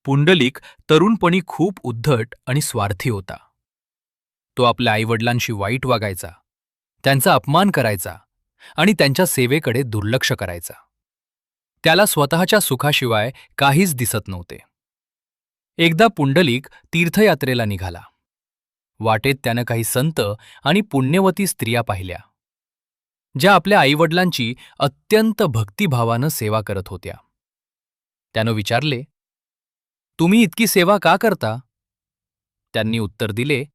पुंडलिक तरुणपणी खूप उद्धट आणि स्वार्थी होता. तो आपल्या आईवडिलांशी वाईट वागायचा, त्यांचा अपमान करायचा आणि त्यांच्या सेवेकडे दुर्लक्ष करायचा. त्याला स्वतःच्या सुखाशिवाय काहीच दिसत नव्हते. एकदा पुंडलिक तीर्थयात्रेला निघाला. वाटेत त्यानं काही संत आणि पुण्यवती स्त्रिया पाहिल्या, ज्या आपल्या आईवडिलांची अत्यंत भक्तिभावानं सेवा करत होत्या. त्यानं विचारले, तुम्ही इतकी सेवा का करता? त्यांनी उत्तर दिले,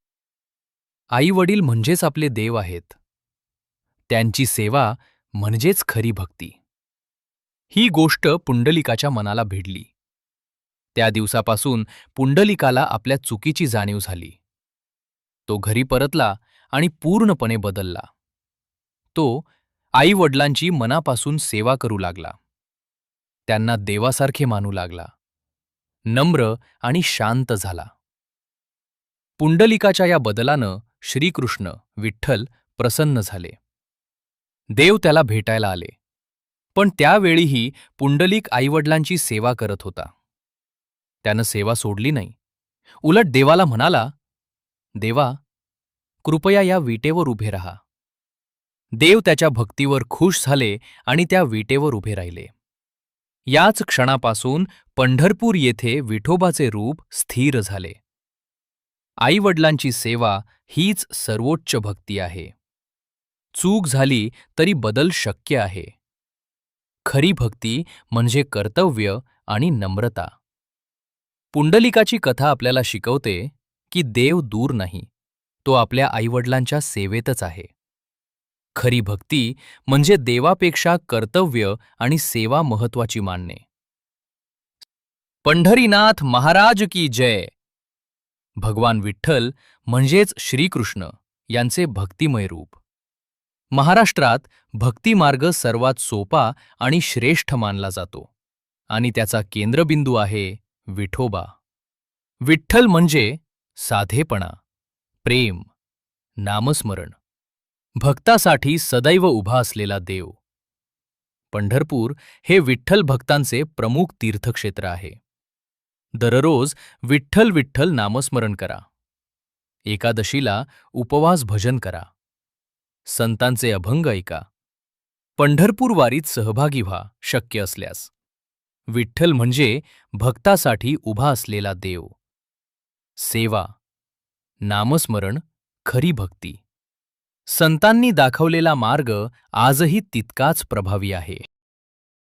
आई वडील म्हणजेच आपले देव आहेत. त्यांची सेवा म्हणजेच खरी भक्ती. ही गोष्ट पुंडलिकाच्या मनाला भिडली. त्या दिवसापासून पुंडलिकाला आपल्या चुकीची जाणीव झाली. तो घरी परतला आणि पूर्णपणे बदलला. तो आई वडिलांची मनापासून सेवा करू लागला. त्यांना देवासारखे मानू लागला. नम्र आणि शांत झाला. पुंडलिकाच्या या बदलानं श्रीकृष्ण विठ्ठल प्रसन्न झाले. देव त्याला भेटायला आले. पण त्यावेळीही पुंडलिक आईवडिलांची सेवा करत होता. त्यानं सेवा सोडली नाही. उलट देवाला म्हणाला, देवा, कृपया या विटेवर उभे राहा. देव त्याच्या भक्तीवर खुश झाले आणि त्या विटेवर उभे राहिले. याच क्षणापासून पंढरपूर येथे विठोबाचे रूप स्थिर झाले. आईवडिलांची सेवा हीच सर्वोच्च भक्ती आहे. चूक झाली तरी बदल शक्य आहे. खरी भक्ती म्हणजे कर्तव्य आणि नम्रता. पुंडलिकाची कथा आपल्याला शिकवते की देव दूर नाही, तो आपल्या आईवडिलांच्या सेवेतच आहे. खरी भक्ती म्हणजे देवापेक्षा कर्तव्य आणि सेवा महत्वाची मानणे. पंढरीनाथ महाराज की जय. भगवान विठ्ठल म्हणजेच श्रीकृष्ण यांचे भक्तिमय रूप. महाराष्ट्रात भक्तिमार्ग सर्वात सोपा आणि श्रेष्ठ मानला जातो आणि त्याचा केंद्रबिंदू आहे विठोबा. विठ्ठल म्हणजे साधेपणा, प्रेम, नामस्मरण, भक्तासाठी सदैव उभा असलेला देव. पंढरपूर हे विठ्ठल भक्तांचे प्रमुख तीर्थक्षेत्र आहे. दररोज विठ्ठल विठ्ठल नामस्मरण करा. एकादशीला उपवास भजन करा. संतांचे अभंग ऐका. पंढरपूर वारीत सहभागी व्हा शक्य असल्यास. विठ्ठल म्हणजे भक्तासाठी उभा असलेला देव. सेवा, नामस्मरण, खरी भक्ती. संतांनी दाखवलेला मार्ग आजही तितकाच प्रभावी आहे.